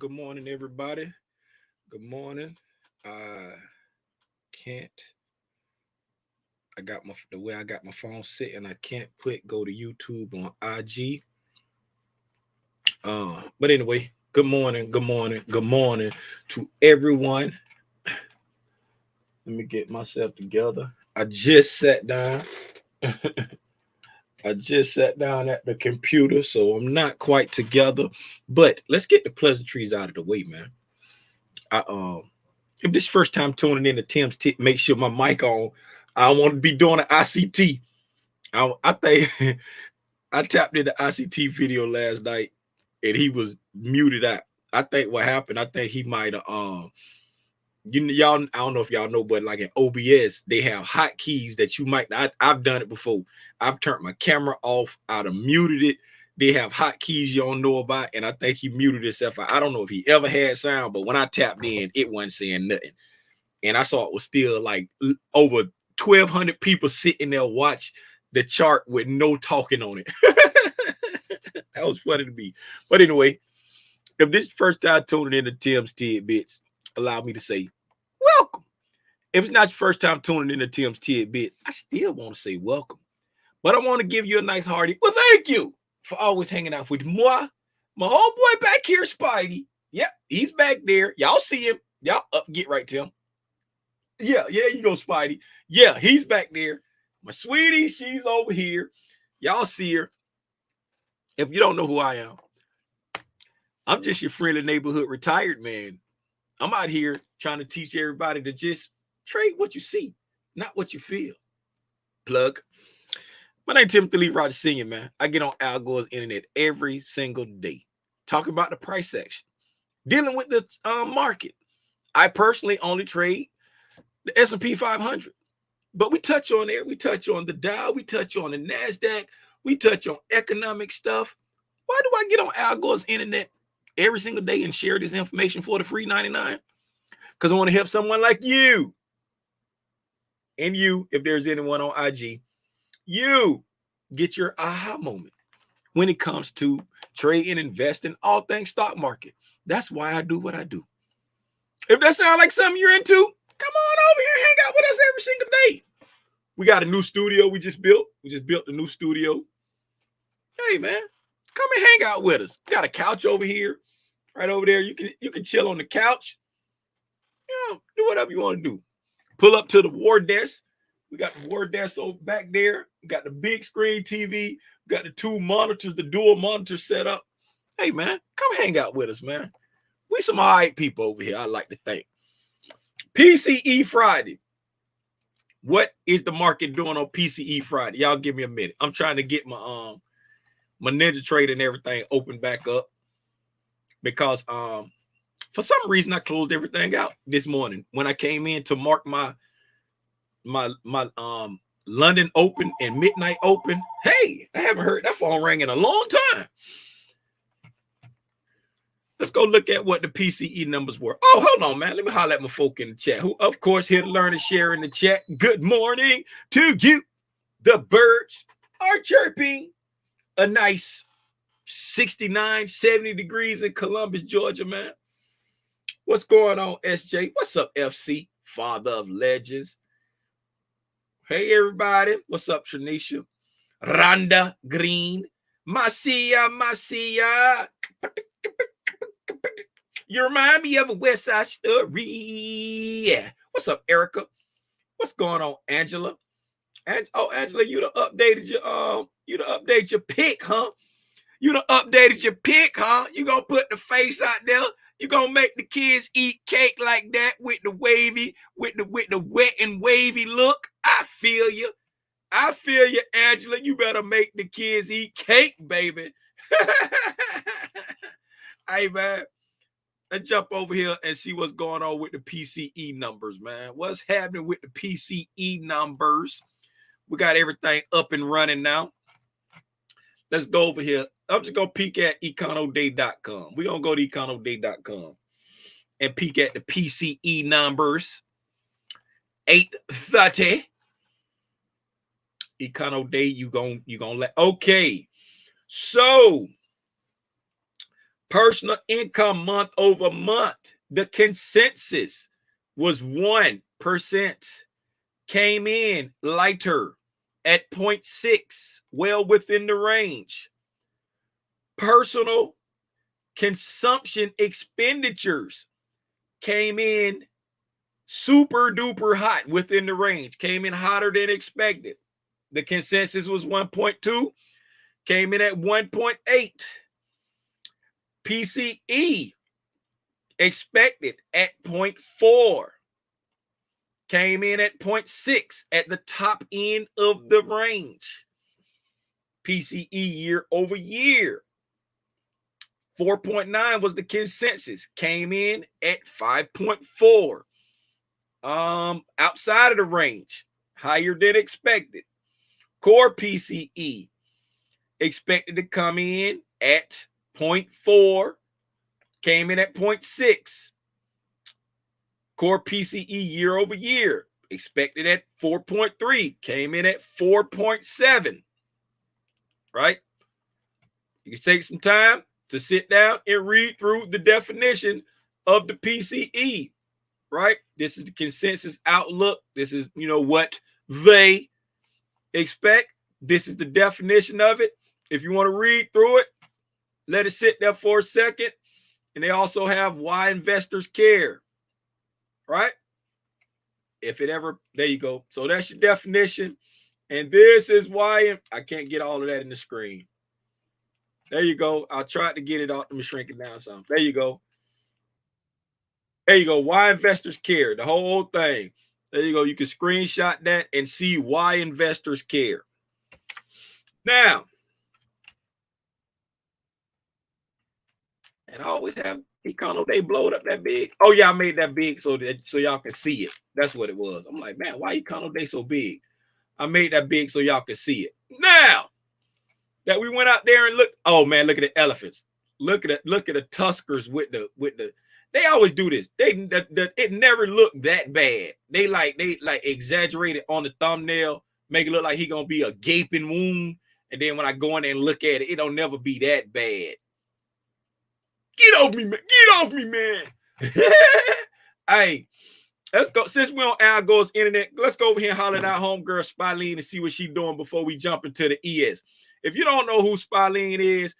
Good morning, everybody. Good morning. I can't. I got the way I got my phone sitting. I can't go to YouTube on IG. But anyway, good morning. Good morning. Good morning to everyone. Let me get myself together. I just sat down. I just sat down at the computer, so I'm not quite together. But let's get the pleasantries out of the way, man. I If this first time tuning in to Tim's Tip, make sure my mic on. I don't want to be doing an ICT. I think I tapped in the ICT video last night and he was muted out. I think what happened, I think he might have y'all, I don't know if y'all know, but like in OBS, they have hotkeys that you might I've done it before. I've turned my camera off, I'd have muted it. They have hotkeys you don't know about, and I think he muted himself. I don't know if he ever had sound, but when I tapped in, it wasn't saying nothing. And I saw it was still like over 1,200 people sitting there watch the chart with no talking on it. That was funny to me. But anyway, if this is the first time tuning in to Tim's Tidbits, allow me to say welcome. If it's not your first time tuning in to Tim's Tidbit, I still want to say welcome. But I want to give you a nice hearty, well, thank you for always hanging out with moi. My homeboy back here, Spidey. Yep, he's back there. Y'all see him. Y'all up, get right, Tim. Yeah, you go, Spidey. Yeah, he's back there. My sweetie, she's over here. Y'all see her. If you don't know who I am, I'm just your friendly neighborhood retired man. I'm out here trying to teach everybody to just trade what you see, not what you feel. Plug. My name is Timothy Lee Rogers Sr., man. I get on Al Gore's internet every single day, talking about the price action, dealing with the market. I personally only trade the S&P 500. But we touch on there. We touch on the Dow. We touch on the NASDAQ. We touch on economic stuff. Why do I get on Al Gore's internet every single day and share this information for the free 99? Because I want to help someone like you. And you, if there's anyone on IG, you get your aha moment when it comes to trade and invest in all things stock market. That's why I do what I do. If that sounds like something you're into, come on over here and hang out with us every single day. We got a new studio we just built. We just built a new studio. Hey, man, come and hang out with us. We got a couch over here, right over there. You can chill on the couch. You know, do whatever you want to do. Pull up to the war desk. We got the war desk over back there. We got the big screen TV. We got the two monitors, the dual monitor set up. Hey, man, come hang out with us, man. We some all right people over here, I like to think. PCE Friday. What is the market doing on PCE Friday? Y'all give me a minute. I'm trying to get my my Ninja Trade and everything open back up because for some reason I closed everything out this morning when I came in to mark my London Open and midnight open. Hey, I haven't heard that phone ring in a long time. Let's go look at what the PCE numbers were. Oh, hold on, man. Let me holler at my folk in the chat, who, of course, here to learn and share in the chat. Good morning to you. The birds are chirping. A nice 69, 70 degrees in Columbus, Georgia, man. What's going on, SJ? What's up, FC? Father of Legends. Hey, everybody. What's up, Shanisha? Rhonda Green. Masia. You remind me of a West Side Story. Yeah. What's up, Erica? What's going on, Angela? Angela, you done updated your pic, huh? You done updated your pic, huh? You gonna put the face out there? You gonna make the kids eat cake like that with the wavy, with the wet and wavy look? I feel you. Angela. You better make the kids eat cake, baby. Hey, man. Let's jump over here and see what's going on with the PCE numbers, man. What's happening with the PCE numbers? We got everything up and running now. Let's go over here. I'm just going to peek at econoday.com. We're going to go to econoday.com and peek at the PCE numbers. 830. Econoday, you gonna let. Okay. So Personal income month over month, the consensus was 1%, came in lighter at 0.6, well within the range. Personal consumption expenditures came in super duper hot within the range, came in hotter than expected. The consensus was 1.2, came in at 1.8. PCE expected at 0.4, came in at 0.6 at the top end of the range. PCE year over year, 4.9 was the consensus, came in at 5.4. Outside of the range, higher than expected. Core PCE expected to come in at 0.4, came in at 0.6. Core PCE year over year expected at 4.3, came in at 4.7. Right? You can take some time to sit down and read through the definition of the PCE. Right? This is the consensus outlook. This is, what they expect. This is the definition of it. If you want to read through it, let it sit there for a second. And they also have why investors care. Right? If it ever, there you go. So that's your definition. And this is why I can't get all of that in the screen. There you go. I'll try to get it out. Let me shrink it down some. There you go. There you go. Why investors care. The whole thing. There you go. You can screenshot that and see why investors care. Now, and I always have Econo, they blow it up that big. Oh, yeah, I made that big so y'all can see it. That's what it was. I'm like, man, why Econo Day so big? I made that big so y'all can see it. Now that we went out there and looked, oh man, look at the elephants. Look at the tuskers with the. They always do this. It never looked that bad. They exaggerate it on the thumbnail, make it look like he gonna be a gaping wound, and then when I go in there and look at it, it don't never be that bad. Get off me, man! Get off me, man! Hey, let's go. Since we're on Al Gore's internet, let's go over here and holler at our homegirl Spyleen and see what she's doing before we jump into the ES. If you don't know who Spyleen is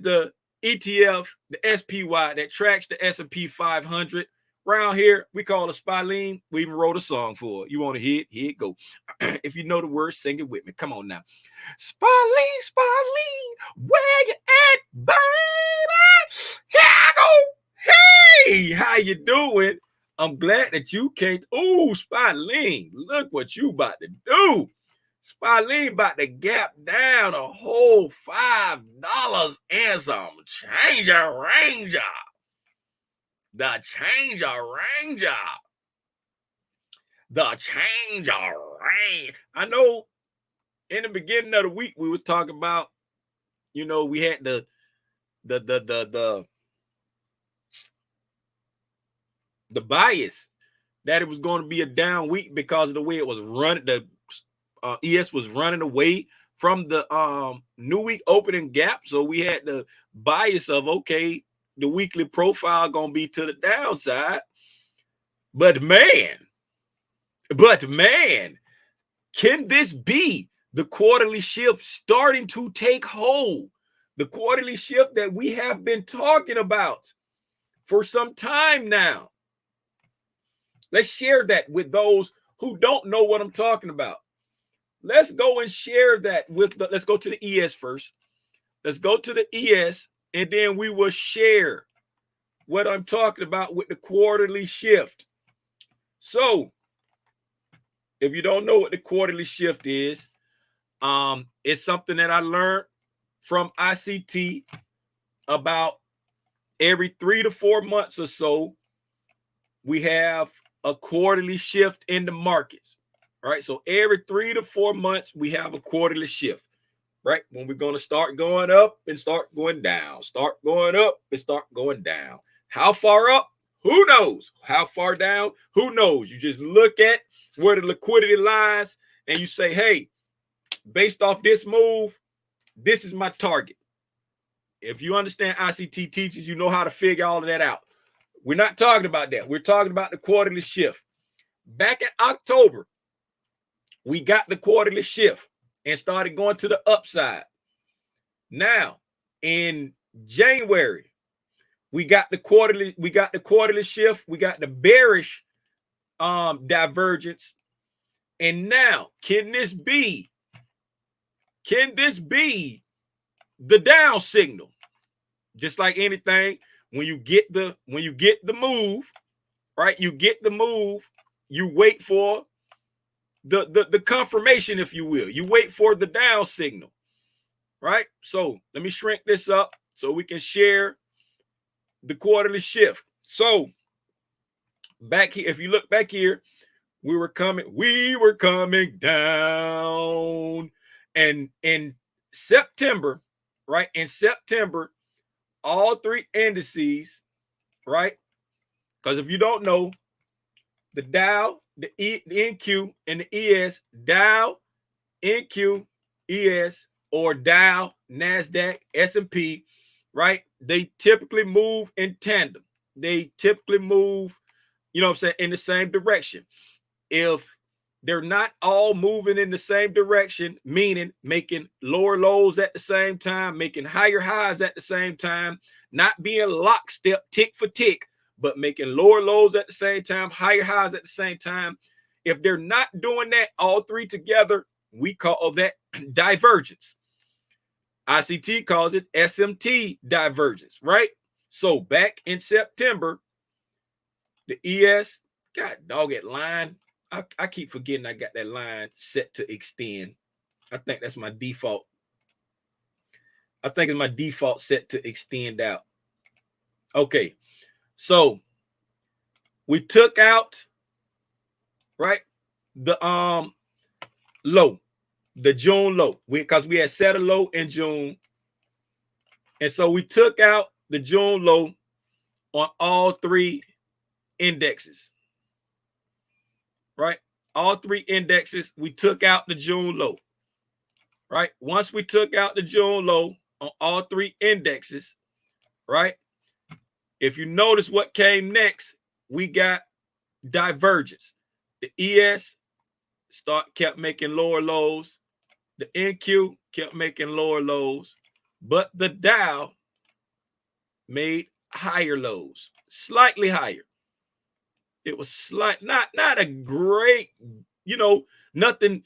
the ETF, the SPY that tracks the S&P 500. Around here, we call it Spyleen. We even wrote a song for it. You want to hear it? Here it go. If you know the words, sing it with me. Come on now. Spyleen, Spyleen, where you at, baby? Here I go. Hey, how you doing? I'm glad that you came. Oh, Spyleen, look what you about to do. Spyleen about to gap down a whole $5 and some changer ranger. The changer ranger. The changer ranger. I know in the beginning of the week we was talking about, we had the bias that it was going to be a down week because of the way it was running. The ES was running away from the new week opening gap. So we had the bias of, okay, the weekly profile going to be to the downside. But man, can this be the quarterly shift starting to take hold? The quarterly shift that we have been talking about for some time now. Let's share that with those who don't know what I'm talking about. Let's go and share that let's go to the ES first. Let's go to the ES, and then we will share what I'm talking about with the quarterly shift. So, if you don't know what the quarterly shift is, it's something that I learned from ICT about every 3 to 4 months or so. We have a quarterly shift in the markets. All right, so every 3 to 4 months, we have a quarterly shift, right? When we're going to start going up and start going down, start going up and start going down. How far up? Who knows? How far down? Who knows? You just look at where the liquidity lies and you say, hey, based off this move, this is my target. If you understand ICT teachers, you know how to figure all of that out. We're not talking about that. We're talking about the quarterly shift. Back in October, we got the quarterly shift and started going to the upside. Now, in January, we got the quarterly shift, we got the bearish divergence. And now, can this be the down signal? Just like anything, when you get the move, right? You get the move, you wait for the confirmation, if you will. You wait for the down signal, right? So let me shrink this up so we can share the quarterly shift. So back here, if you look back here, we were coming down. And in September, right? In September, all three indices, right? Because if you don't know, the Dow, the NQ, and the ES, Dow, NQ, ES, or Dow, NASDAQ, S&P, right? They typically move in tandem. They typically move, you know what I'm saying, in the same direction. If they're not all moving in the same direction, meaning making lower lows at the same time, making higher highs at the same time, not being lockstep, tick for tick, but making lower lows at the same time, higher highs at the same time. If they're not doing that, all three together, we call that divergence. ICT calls it SMT divergence, right? So back in September, the ES, God dog it line. I keep forgetting I got that line set to extend. I think that's my default. I think it's my default set to extend out. Okay. So we took out, right, the low, the June low, because we had set a low in June. And so we took out the June low on all three indexes. Right? All three indexes, we took out the June low. Right? Once we took out the June low on all three indexes, right? If you notice what came next, we got divergence. The ES kept making lower lows. The NQ kept making lower lows, but the Dow made higher lows, slightly higher. It was slight, not a great, you know, nothing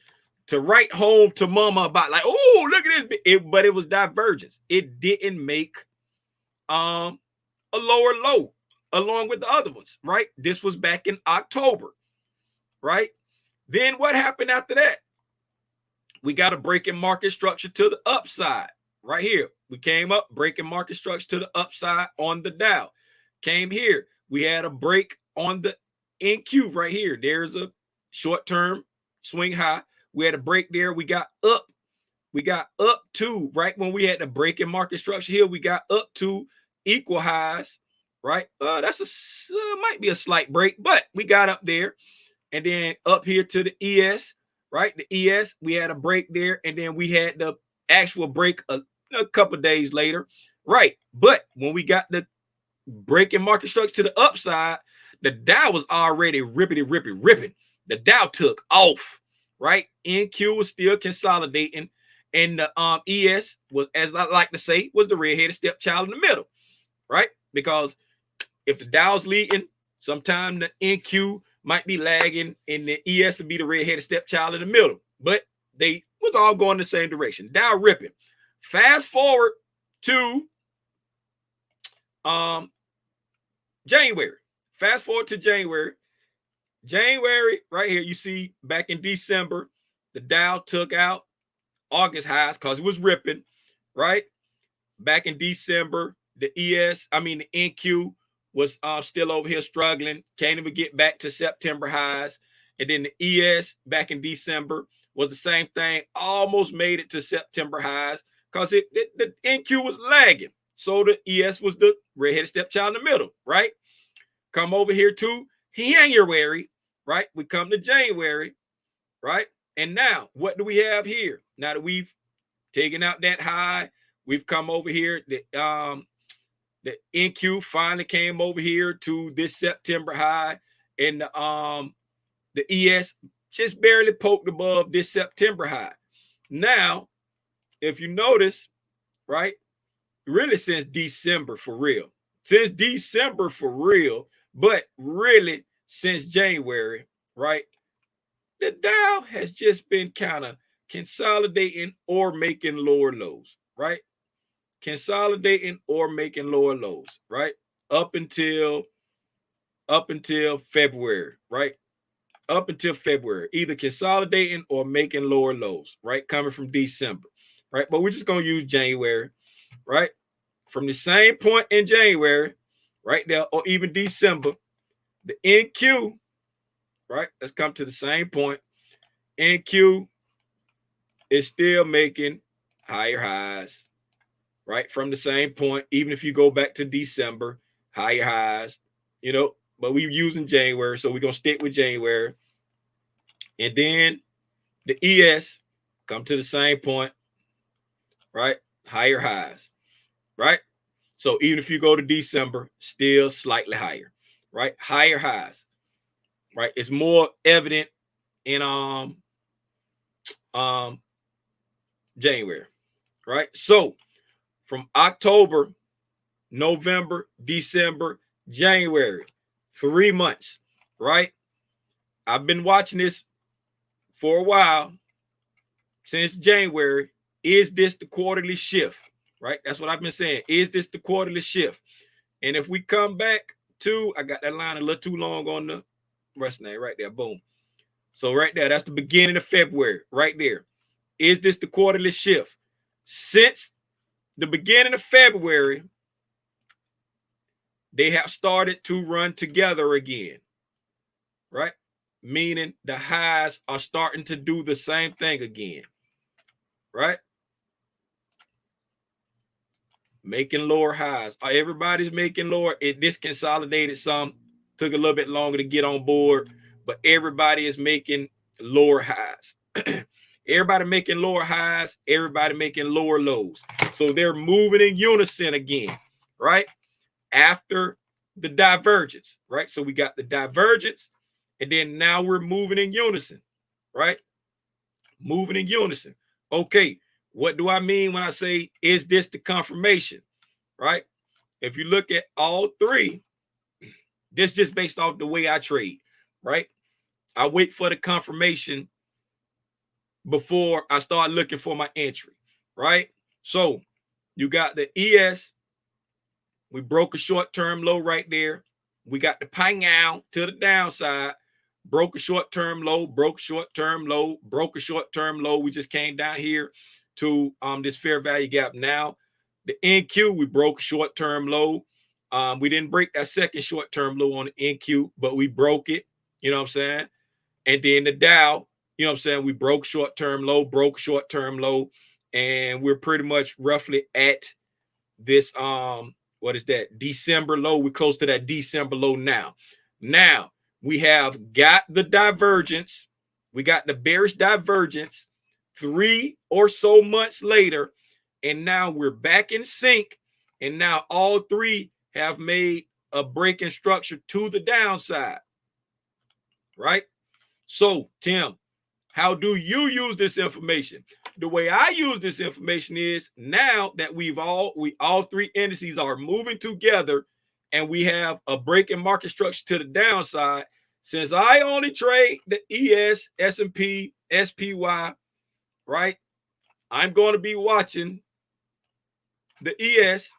to write home to mama about, like, oh, look at this. But it was divergence. It didn't make a lower low along with the other ones, right? This was back in October, right? Then what happened after that? We got a break in market structure to the upside right here. We came up, breaking market structure to the upside on the Dow. Came here. We had a break on the NQ right here. There's a short-term swing high. We had a break there. We got up. We got up to, right when we had the break in market structure here, we got up to equal highs, right? That's might be a slight break, but we got up there. And then up here to the ES, right? The ES, we had a break there. And then we had the actual break a couple of days later, right? But when we got the break in market structure to the upside, the Dow was already ripping. The Dow took off, right? NQ was still consolidating. And the ES was, as I like to say, was the red-headed stepchild in the middle, right? Because if the Dow's leading, sometime the NQ might be lagging, and the ES would be the red-headed stepchild in the middle. But they was all going the same direction. Dow ripping. Fast forward to January. Fast forward to January. January, right here, you see back in December, the Dow took out August highs because it was ripping, right? Back in December, the NQ was still over here struggling. Can't even get back to September highs. And then the ES back in December was the same thing. Almost made it to September highs because the NQ was lagging. So the ES was the red-headed stepchild in the middle, right? Come over here to January, right? We come to January, right? And now, what do we have here? Now that we've taken out that high, We've come over here. The NQ finally came over here to this September high, and the ES just barely poked above this September high. Now, if you notice, right, really since December for real, but really since January, right, the Dow has just been kind of consolidating or making lower lows, right? Consolidating or making lower lows, right? Up until February, right? Up until February, either consolidating or making lower lows, right? Coming from December, right? But we're just gonna use January, right? From the same point in January, right there, or even December, the NQ, right? Let's come to the same point. NQ is still making higher highs, right? From the same point, even if you go back to December, higher highs, you know, but we're using January, so we're gonna stick with January. And then the ES come to the same point, right? Higher highs, right? So even if you go to December, still slightly higher, right? Higher highs, right? It's more evident in January, right? So from October, November, December, January, 3 months, right? I've been watching this for a while, since January. Is this the quarterly shift, right? That's what I've been saying. Is this the quarterly shift? And if we come back to, I got that line a little too long on the rest name right there, boom. So right there, that's the beginning of February, right there. Is this the quarterly shift? Since the beginning of February, they have started to run together again, right? Meaning the highs are starting to do the same thing again, right? Making lower highs. Everybody's making lower. This consolidated some, took a little bit longer to get on board, but everybody is making lower highs. Everybody making lower highs, everybody making lower lows. So they're moving in unison again, right? After the divergence, right? So we got the divergence, and then now we're moving in unison, right? Moving in unison. Okay, what do I mean when I say, is this the confirmation, right? If you look at all three, this just based off the way I trade, right? I wait for the confirmation before I start looking for my entry, right? So you got the ES. We broke a short-term low right there. We got the pang out to the downside, broke a short-term low, broke short-term low, broke a short-term low. We just came down here to this fair value gap. Now the NQ, we broke short-term low. We didn't break that second short-term low on the NQ, but we broke it. You know what I'm saying? And then the Dow, you know what I'm saying? We broke short-term low, broke short-term low, and we're pretty much roughly at this what is that? December low. We're close to that December low now. Now we have got the divergence. We got the bearish divergence 3 or so months later, and now we're back in sync. And now all three have made a breaking structure to the downside, right? So, Tim, how do you use this information? The way I use this information is now that all three indices are moving together and we have a breaking market structure to the downside. Since I only trade the ES, S&P, SPY, right? I'm going to be watching the ES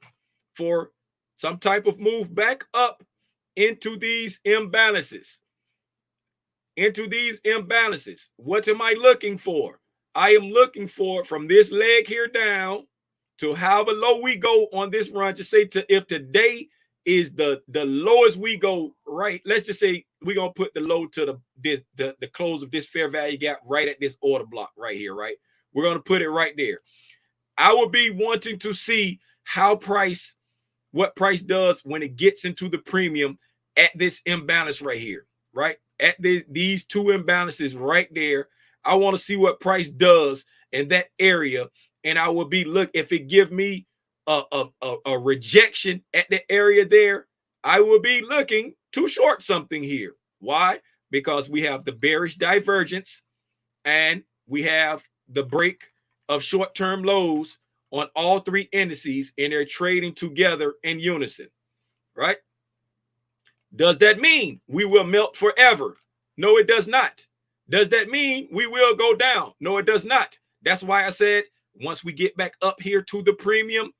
for some type of move back up into these imbalances. What am I looking for? I am looking for from this leg here down to however low we go on this run. Just say if today is the lowest we go, right? Let's just say we're gonna put the low to the close of this fair value gap right at this order block right here, right? We're gonna put it right there. I will be wanting to see what price does when it gets into the premium at this imbalance right here, right? At these two imbalances right there. I want to see what price does in that area. and I will be look if it give me a rejection at the area there, I will be looking to short something here. Why? Because we have the bearish divergence and we have the break of short-term lows on all three indices, and they're trading together in unison, right? Does that mean we will melt forever? No, it does not. Does that mean we will go down? No, it does not. That's why I said once we get back up here to the premium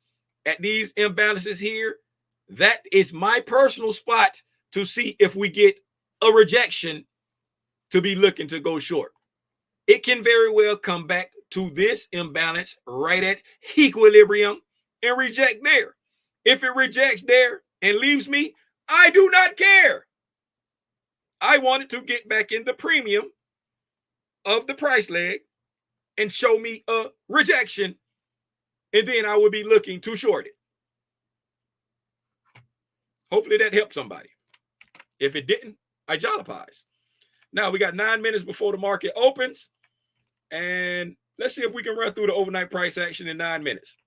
at these imbalances here, that is my personal spot to see if we get a rejection to be looking to go short. It can very well come back to this imbalance right at equilibrium and reject there. If it rejects there and leaves me, I do not care. I wanted to get back in the premium of the price leg and show me a rejection, and then I will be looking to short it. Hopefully that helped somebody. If it didn't, I jollipize. Now we got 9 minutes before the market opens, and let's see if we can run through the overnight price action in 9 minutes.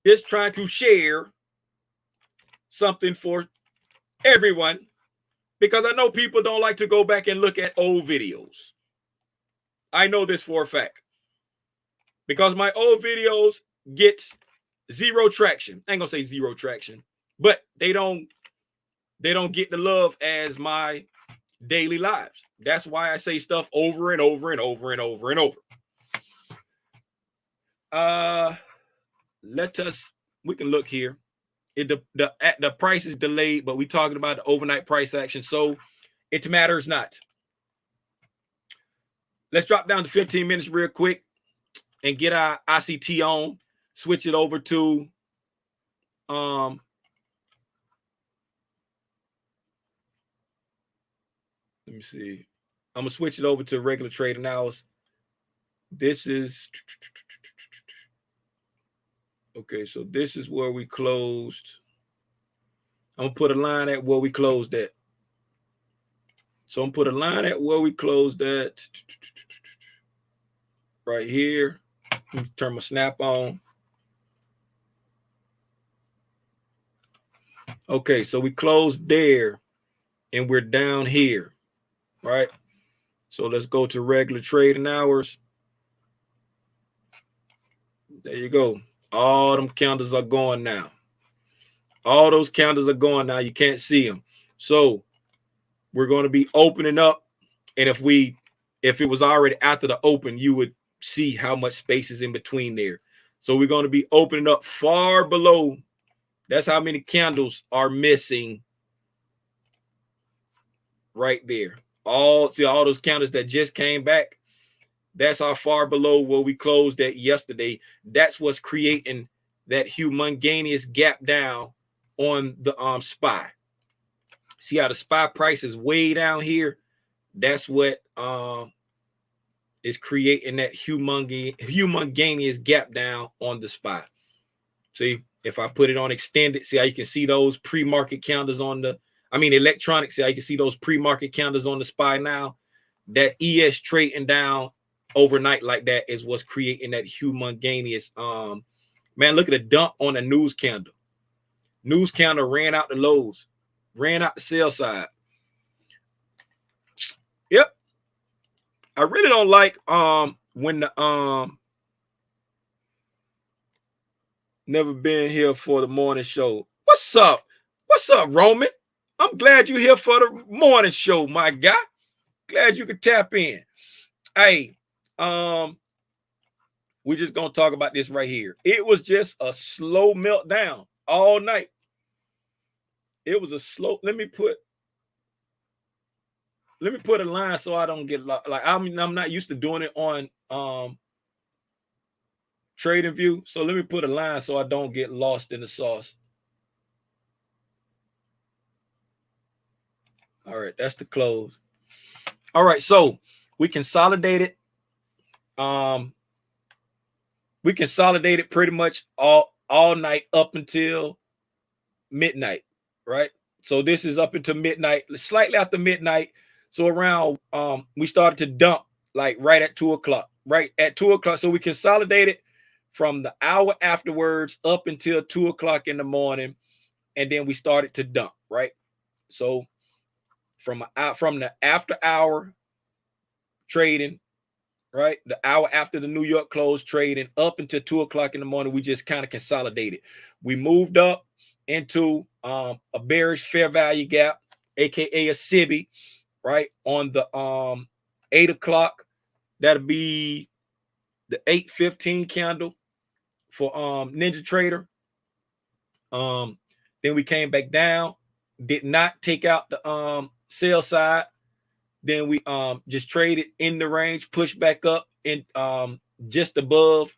Just trying to share something for everyone, because I know people don't like to go back and look at old videos. I know this for a fact, because my old videos get zero traction. I ain't gonna say zero traction, but they don't get the love as my daily lives. That's why I say stuff over and over and over and over and over. We can look here. The price is delayed, but we're talking about the overnight price action, so it matters not. Let's drop down to 15 minutes real quick and get our ICT on. Switch it over to let me see. I'm gonna switch it over to regular trading hours. This is okay. So this is where we closed. I'm gonna put a line at where we closed at. So I'm gonna put a line at where we closed at right here. Turn my snap on. Okay, so we closed there and we're down here, right? So let's go to regular trading hours. There you go. All them candles are going now. All those candles are going now. You can't see them. So we're going to be opening up. And if it was already after the open, you would see how much space is in between there. So we're going to be opening up far below. That's how many candles are missing right there. All those candles that just came back. That's how far below where we closed at yesterday. That's what's creating that humongous gap down on the SPY. See how the SPY price is way down here? That's what is creating that humongous gap down on the SPY. See, if I put it on extended, see how you can see those pre-market candles on electronics. See how you can see those pre-market candles on the SPY now. That ES trading down overnight like that is what's creating that humongous man, look at the dump on the news candle. News candle ran out the lows, ran out the sell side. Yep. I really don't like when the never been here for the morning show. What's up? What's up, Roman? I'm glad you're here for the morning show, my guy. Glad you could tap in. Hey, we're just gonna talk about this right here. It was just a slow meltdown all night. It was a slow. Let me put a line so I don't get lost. Like I'm not used to doing it on Trading View. So let me put a line so I don't get lost in the sauce. All right, that's the close. All right, so we consolidated. We consolidated pretty much all night up until midnight, right? So this is up until midnight, slightly after midnight. So around we started to dump like right at 2 o'clock. right at 2 o'clock. So we consolidated from the hour afterwards up until 2 o'clock in the morning, and then we started to dump, right? So from the after hour trading, right, the hour after the New York closed trading up until 2 o'clock in the morning, we just kind of consolidated. We moved up into a bearish fair value gap, aka a SIBI, right, on the 8 o'clock. That'll be the 8:15 candle for Ninja Trader. Then we came back down, did not take out the sell side. Then we just traded in the range, pushed back up and just above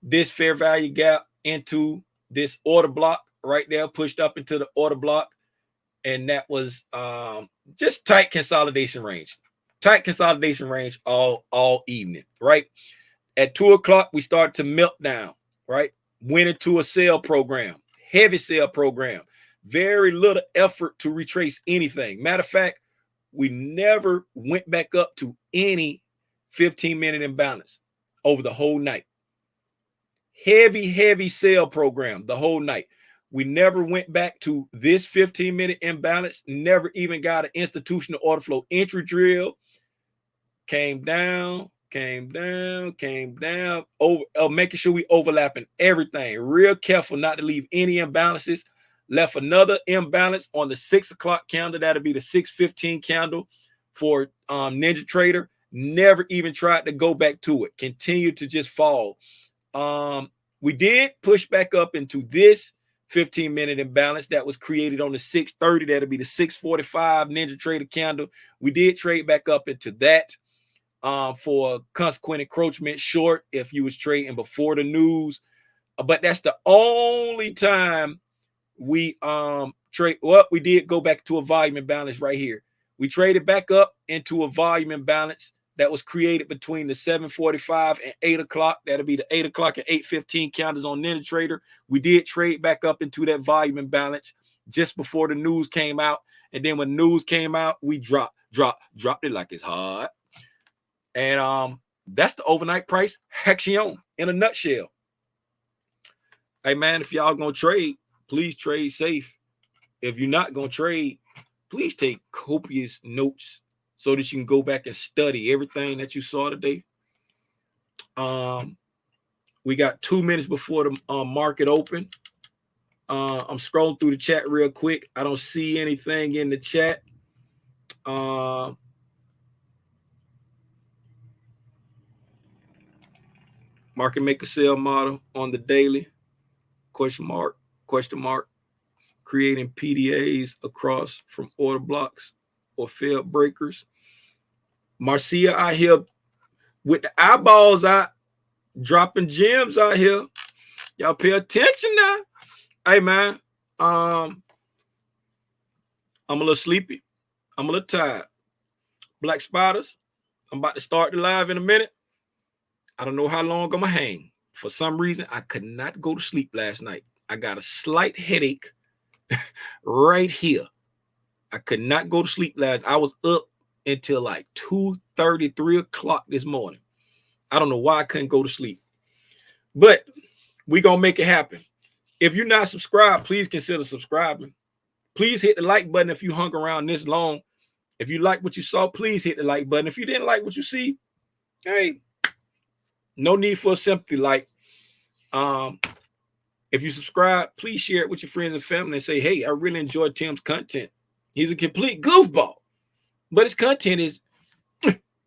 this fair value gap into this order block right there, pushed up into the order block. And that was just tight consolidation range. Tight consolidation range all evening, right? At 2 o'clock, we started to melt down, right? Went into a sell program, heavy sell program. Very little effort to retrace anything. Matter of fact, we never went back up to any 15-minute imbalance over the whole night. Heavy sell program the whole night. We never went back to this 15-minute imbalance, never even got an institutional order flow entry drill. Came down, over, making sure we overlapping everything. Real careful not to leave any imbalances. Left another imbalance on the 6 o'clock candle. That'll be the 6:15 candle for Ninja Trader. Never even tried to go back to it. Continued to just fall. We did push back up into this 15-minute imbalance that was created on the 6:30. That'll be the 6:45 Ninja Trader candle. We did trade back up into that for consequent encroachment short if you was trading before the news. But that's the only time we trade. Well, we did go back to a volume imbalance right here. We traded back up into a volume imbalance that was created between the 7:45 and 8 o'clock. That'll be the 8 o'clock and 8:15 candles on Ninja Trader. We did trade back up into that volume imbalance just before the news came out. And then when news came out, we dropped it like it's hard. And that's the overnight price action in a nutshell. Hey man, if y'all gonna trade, please trade safe. If you're not gonna trade, please take copious notes so that you can go back and study everything that you saw today. We got 2 minutes before the market open. I'm scrolling through the chat real quick. I don't see anything in the chat. Market maker sell model on the daily, question mark, creating PDAs across from order blocks or failed breakers. Marcia out here with the eyeballs out, dropping gems out here. Y'all pay attention now. Hey man, I'm a little sleepy. I'm a little tired. Black Spiders, I'm about to start the live in a minute. I don't know how long I'm gonna hang. For some reason, I could not go to sleep last night. I got a slight headache right here. I could not go to sleep last. I was up until like 2:30, 3 o'clock this morning. I don't know why I couldn't go to sleep. But we're gonna make it happen. If you're not subscribed, please consider subscribing. Please hit the like button if you hung around this long. If you like what you saw, please hit the like button. If you didn't like what you see, hey, no need for a sympathy like. If you subscribe, please share it with your friends and family and say, hey, I really enjoyed Tim's content. He's a complete goofball, but his content is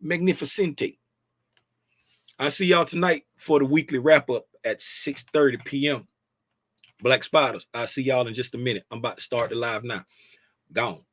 magnificente. I'll see y'all tonight for the weekly wrap-up at 6:30 p.m. Black Spiders, I'll see y'all in just a minute. I'm about to start the live now. Gone.